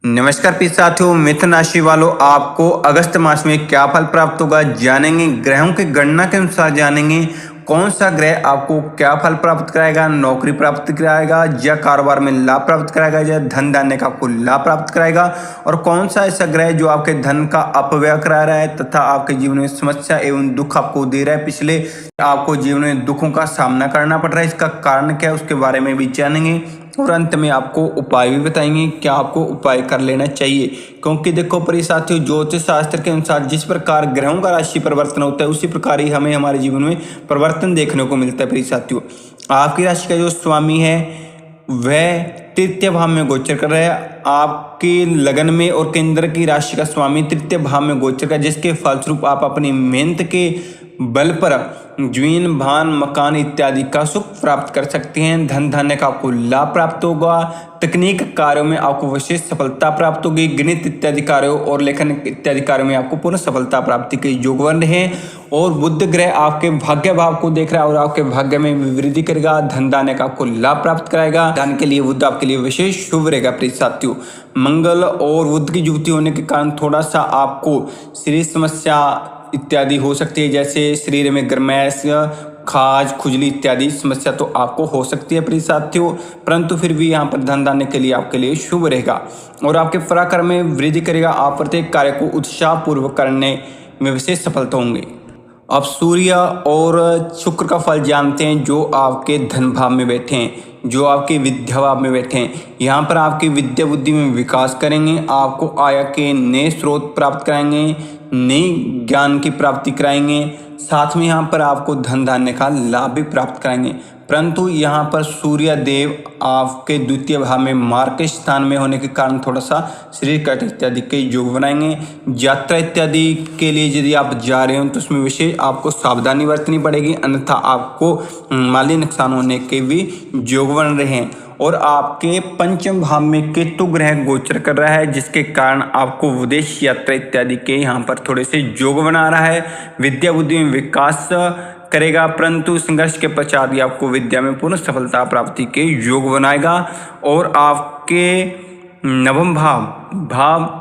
नमस्कार प्रिय साथियों, मिथुन राशि वालों, आपको अगस्त मास में क्या फल प्राप्त होगा जानेंगे। ग्रहों की गणना के अनुसार जानेंगे कौन सा ग्रह आपको क्या फल प्राप्त कराएगा, नौकरी प्राप्त कराएगा या कारोबार में लाभ प्राप्त कराएगा या धन धान्य का आपको लाभ प्राप्त कराएगा, और कौन सा ऐसा ग्रह जो आपके धन का अपव्यय करा रहा है तथा आपके जीवन में समस्या एवं दुख आपको दे रहा है। पिछले आपको जीवन में दुखों का सामना करना पड़ रहा है, इसका कारण क्या है उसके बारे में भी जानेंगे और अंत में आपको उपाय भी बताएंगे क्या आपको उपाय कर लेना चाहिए। क्योंकि देखो प्रिय साथियों, ज्योतिष शास्त्र के अनुसार जिस प्रकार ग्रहों का राशि परिवर्तन होता है उसी प्रकार ही हमें हमारे जीवन में परिवर्तन देखने को मिलता है। प्रिय साथियों, आपकी राशि का जो स्वामी है वह तृतीय भाव में गोचर कर रहा है। आपके लगन में और केंद्र की राशि का स्वामी तृतीय भाव में गोचर कर, जिसके फलस्वरूप आप अपनी मेहनत के बल पर जमीन भान मकान इत्यादि का सुख प्राप्त कर सकते हैं। धन धान्य का आपको लाभ प्राप्त होगा। तकनीक कार्यों में आपको विशेष सफलता प्राप्त होगी। गणित इत्यादि कार्यों और लेखन इत्यादि कार्यों में आपको पूर्ण सफलता प्राप्ति के योग बन रहे हैं। और बुध ग्रह आपके भाग्य भाव को देख रहा है और आपके भाग्य में वृद्धि करेगा। धन धान्य का आपको लाभ प्राप्त कराएगा। धन के लिए बुध आपके लिए विशेष शुभ रहेगा। प्रिय साथियों, मंगल और बुध की युति होने के कारण थोड़ा सा आपको शरीर समस्या इत्यादि हो सकती है, जैसे शरीर में गर्मैश, खाज, खुजली इत्यादि समस्या तो आपको हो सकती है प्रिय साथियों, परंतु फिर भी यहाँ पर धन धान्य के लिए आपके लिए शुभ रहेगा और आपके पराक्रम में वृद्धि करेगा। आप प्रत्येक कार्य को उत्साह पूर्वक करने में विशेष सफलता होंगे। अब सूर्य और शुक्र का फल जानते हैं, जो आपके धन भाव में बैठे हैं, जो आपके विद्या भाव में बैठे हैं। यहाँ पर आपकी विद्या बुद्धि में विकास करेंगे, आपको आय के नए स्रोत प्राप्त कराएंगे, नई ज्ञान की प्राप्ति कराएंगे, साथ में यहाँ पर आपको धन धान्य का लाभ भी प्राप्त कराएंगे। परंतु यहाँ पर सूर्य देव आपके द्वितीय भाव में मार्ग के स्थान में होने के कारण थोड़ा सा शरीर कट इत्यादि के योग बनाएंगे। यात्रा इत्यादि के लिए यदि आप जा रहे हो तो उसमें विशेष आपको सावधानी बरतनी पड़ेगी, अन्यथा आपको माली नुकसान होने के भी योग बन रहे हैं। और आपके पंचम भाव में केतु ग्रह गोचर कर रहा है, जिसके कारण आपको विदेश यात्रा इत्यादि के यहाँ पर थोड़े से योग बना रहा है। विद्या बुद्धि में विकास करेगा, परंतु संघर्ष के पश्चात ही आपको विद्या में पूर्ण सफलता प्राप्ति के योग बनाएगा। और आपके नवम भाव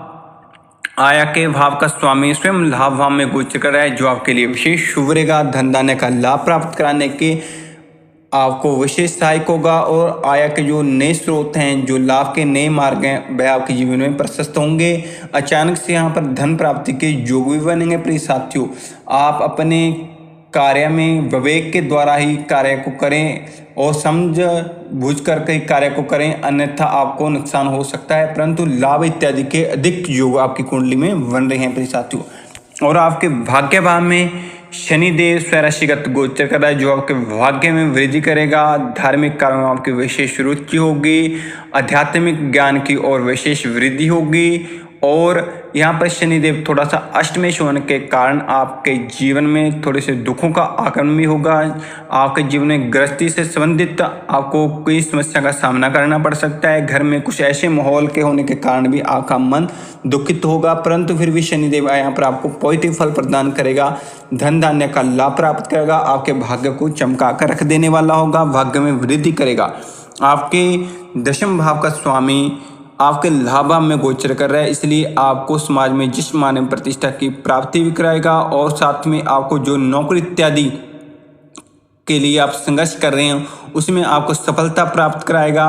आया के भाव का स्वामी स्वयं लाभ भाव में गोचर कर रहा है, जो आपके लिए विशेष शुभ रहेगा। धन धान्य का लाभ प्राप्त कराने के आपको विशेष सहायक होगा और आय के जो नए स्रोत हैं, जो लाभ के नए मार्ग हैं, वह आपके जीवन में प्रशस्त होंगे। अचानक से यहाँ पर धन प्राप्ति के योग भी बनेंगे। प्रिय साथियों, आप अपने कार्य में विवेक के द्वारा ही कार्य को करें और समझ बूझ कर कई कार्य को करें, अन्यथा आपको नुकसान हो सकता है। परंतु लाभ इत्यादि के अधिक योग आपकी कुंडली में बन रहे हैं प्रिय साथियों। और आपके भाग्य भाव में शनिदेव स्वराशिगत गोचर कर रहा है, जो आपके भाग्य में वृद्धि करेगा। धार्मिक कार्यों में आपकी विशेष रुचि होगी, आध्यात्मिक ज्ञान की और विशेष वृद्धि होगी। और यहाँ पर शनिदेव थोड़ा सा अष्टमेश होने के कारण आपके जीवन में थोड़े से दुखों का आगमन भी होगा। आपके जीवन में गृहस्थी से संबंधित आपको कोई समस्या का सामना करना पड़ सकता है। घर में कुछ ऐसे माहौल के होने के कारण भी आपका मन दुखित होगा, परंतु फिर भी शनिदेव यहाँ पर आपको पॉजिटिव फल प्रदान करेगा। धन धान्य का लाभ प्राप्त करेगा, आपके भाग्य को चमका कर रख देने वाला होगा, भाग्य में वृद्धि करेगा। आपके दशम भाव का स्वामी आपके लाभ में गोचर कर रहा है, इसलिए आपको समाज में जिस मान प्रतिष्ठा की प्राप्ति भी कराएगा। और साथ में आपको जो नौकरी इत्यादि के लिए आप संघर्ष कर रहे हैं उसमें आपको सफलता प्राप्त कराएगा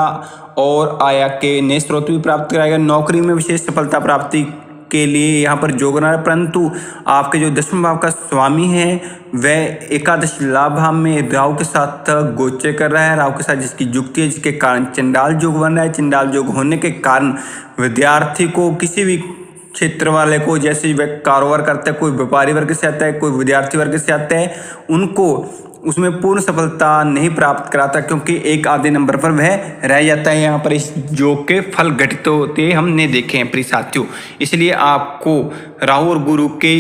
और आय के नए स्रोत भी प्राप्त कराएगा। नौकरी में विशेष सफलता प्राप्ति के लिए यहाँ पर योग बना है, परंतु आपके जो दशम भाव का स्वामी है वह एकादश लाभ भाव में राहु के साथ गोचर कर रहा है। राहु के साथ जिसकी युक्ति है, जिसके कारण चंडाल योग बन रहा है। चंडाल योग होने के कारण विद्यार्थी को, किसी भी क्षेत्र वाले को, जैसे वह कारोबार करता है, कोई व्यापारी वर्ग से आता है, कोई विद्यार्थी वर्ग से आता है, उनको उसमें पूर्ण सफलता नहीं प्राप्त कराता, क्योंकि एक आधे नंबर पर वह रह जाता है। यहाँ पर इस योग के फल घटित होते हमने देखे हैं प्रिय साथियों। इसलिए आपको राहु और गुरु के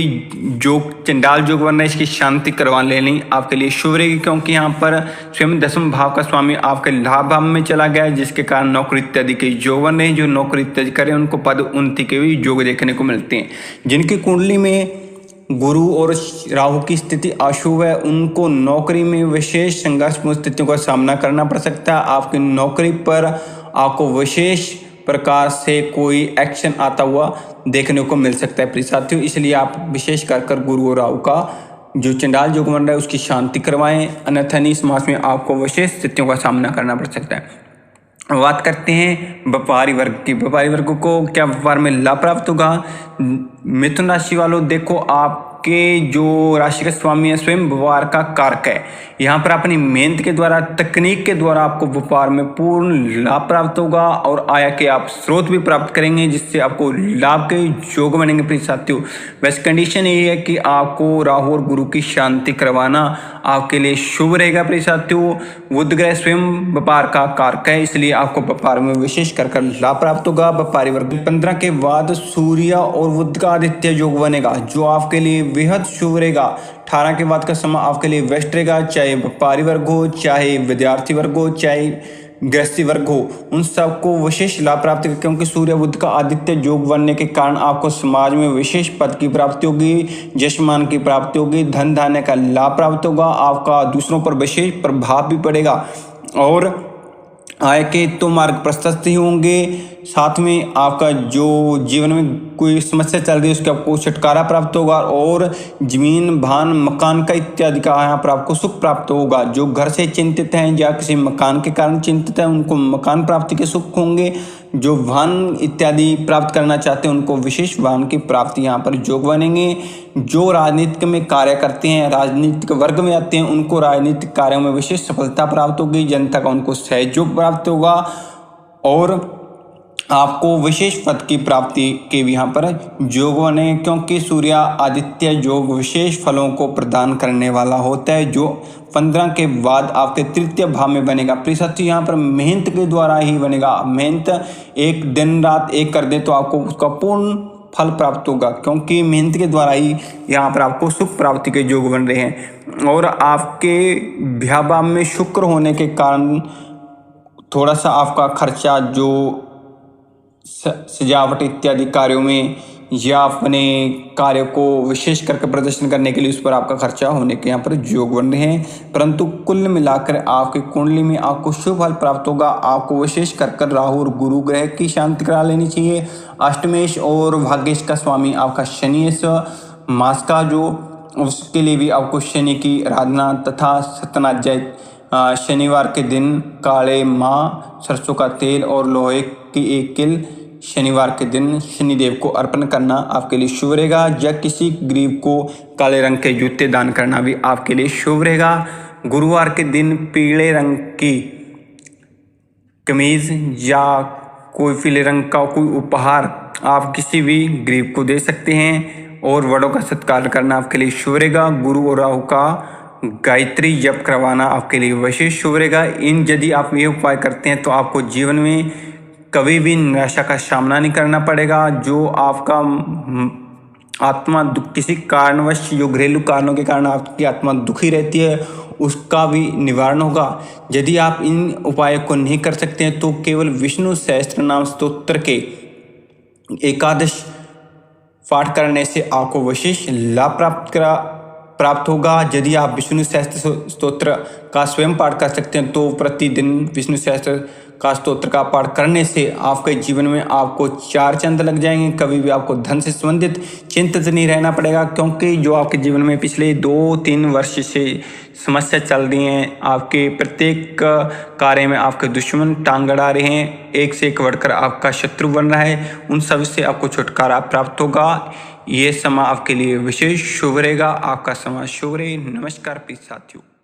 योग चंडाल योग बनना, इसकी शांति करवा लेनी आपके लिए शुभ रहेगी, क्योंकि यहाँ पर स्वयं दसम भाव का स्वामी आपके लाभ भाव में चला गया है, जिसके कारण नौकरी इत्यादि के योग बन रहे हैं। जो नौकरी इत्यादि करें उनको पद उन्नति के भी योग देखने को मिलते हैं। जिनकी कुंडली में गुरु और राहु की स्थिति अशुभ है, उनको नौकरी में विशेष संघर्षपूर्ण स्थितियों का सामना करना पड़ सकता है। आपकी नौकरी पर आपको विशेष प्रकार से कोई एक्शन आता हुआ देखने को मिल सकता है प्रिय साथियों। इसलिए आप विशेष कर गुरु और राहु का जो चंडाल योग बन रहा है उसकी शांति करवाएं, अन्यथा इस मास में आपको विशेष स्थितियों का सामना करना पड़ सकता है। बात करते हैं व्यापारी वर्ग की। व्यापारी वर्ग को क्या व्यापार में लाभ प्राप्त होगा? मिथुन राशि वालों, देखो आपके जो राशि का स्वामी है स्वयं व्यापार का कारक है। यहाँ पर अपनी मेहनत के द्वारा, तकनीक के द्वारा आपको व्यापार में पूर्ण लाभ प्राप्त होगा और आय के आप स्रोत भी प्राप्त करेंगे, जिससे आपको लाभ के योग बनेंगे प्रिय साथियों। वैसे कंडीशन ये है कि आपको राहु और गुरु की शांति करवाना आपके लिए शुभ रहेगा प्रिय साथियों। बुध ग्रह स्वयं व्यापार का कारक है, इसलिए आपको व्यापार में विशेष कर लाभ प्राप्त होगा। व्यापारी वर्ग 15 के बाद सूर्य और बुध का आदित्य योग बनेगा, जो आपके लिए बेहद शुभ रहेगा। 18 के बाद का समय आपके लिए बेस्ट रहेगा, चाहे व्यापारी वर्ग हो, चाहे विद्यार्थी वर्ग हो, चाहे गृहस्थी वर्ग हो, उन सबको विशेष लाभ प्राप्त होगा। क्योंकि सूर्य बुध का आदित्य योग बनने के कारण आपको समाज में विशेष पद की प्राप्ति होगी, जशमान की प्राप्ति होगी, धन धान्य का लाभ प्राप्त होगा, आपका दूसरों पर विशेष प्रभाव भी पड़ेगा और आय के तो मार्ग प्रशस्त ही होंगे। साथ में आपका जो जीवन में कोई समस्या चल रही है उसके आपको छुटकारा प्राप्त होगा और जमीन भान मकान का इत्यादि का यहाँ पर आपको सुख प्राप्त होगा। जो घर से चिंतित हैं या किसी मकान के कारण चिंतित हैं उनको मकान प्राप्ति के सुख होंगे। जो वाहन इत्यादि प्राप्त करना चाहते हैं उनको विशेष वाहन की प्राप्ति यहाँ पर योग बनेंगे। जो राजनीतिक में कार्य करते हैं, राजनीतिक वर्ग में आते हैं, उनको राजनीतिक कार्यों में विशेष सफलता प्राप्त होगी, जनता का उनको सहयोग प्राप्त होगा और आपको विशेष पद की प्राप्ति के भी यहाँ पर योग बने। क्योंकि सूर्य आदित्य योग विशेष फलों को प्रदान करने वाला होता है, जो 15 के बाद आपके तृतीय भाव में बनेगा। प्रिय साथियों, यहाँ पर मेहनत के द्वारा ही बनेगा। मेहनत एक दिन रात एक कर दे तो आपको उसका पूर्ण फल प्राप्त होगा, क्योंकि मेहनत के द्वारा ही यहाँ पर आपको सुख प्राप्ति के योग बन रहे हैं। और आपके भाव में शुक्र होने के कारण थोड़ा सा आपका खर्चा जो सजावट इत्यादि कार्यों में या अपने कार्य को विशेष करके प्रदर्शन करने के लिए उस पर आपका खर्चा होने के यहाँ पर योग बन रहे हैं, परंतु कुल मिलाकर आपकी कुंडली में आपको शुभ फल प्राप्त होगा। आपको विशेष कर राहु और गुरु ग्रह की शांति करा लेनी चाहिए। अष्टमेश और भाग्येश का स्वामी आपका शनि इस मास का, जो उसके लिए भी आपको शनि की आराधना तथा सत्यनारायण जय शनिवार के दिन काले माँ, सरसों का तेल और लोहे की एक किल शनिवार के दिन शनिदेव को अर्पण करना आपके लिए शुभ रहेगा। या किसी गरीब को काले रंग के जूते दान करना भी आपके लिए शुभ रहेगा। गुरुवार के दिन पीले रंग की कमीज या कोई पीले रंग का कोई उपहार आप किसी भी गरीब को दे सकते हैं और बड़ों का सत्कार करना आपके लिए शुभ रहेगा। गुरु और राहु का गायत्री जप करवाना आपके लिए विशेष शुभ रहेगा। यदि आप ये उपाय करते हैं तो आपको जीवन में कभी भी निराशा का सामना नहीं करना पड़ेगा। जो आपका आत्मा किसी कारणवश, जो घरेलू कारणों के कारण आपकी आत्मा दुखी रहती है, उसका भी निवारण होगा। यदि आप इन उपायों को नहीं कर सकते हैं तो केवल विष्णु सहस्त्र नाम स्तोत्र के एकादश पाठ करने से आपको विशेष लाभ प्राप्त होगा। यदि आप विष्णु सहस्त्र स्तोत्र का स्वयं पाठ कर सकते हैं तो प्रतिदिन विष्णु सहस्त्र का स्तोत्र का पाठ करने से आपके जीवन में आपको 4 चांद लग जाएंगे। कभी भी आपको धन से संबंधित चिंतित नहीं रहना पड़ेगा, क्योंकि जो आपके जीवन में पिछले 2-3 वर्ष से समस्या चल रही हैं, आपके प्रत्येक कार्य में आपके दुश्मन टांग अड़ा रहे हैं, एक से एक बढ़कर आपका शत्रु बन रहा है, उन सब से आपको छुटकारा प्राप्त होगा। ये समय आपके लिए विशेष शुभ रहेगा। आपका समय शुभ रहे। नमस्कार प्रिय साथियों।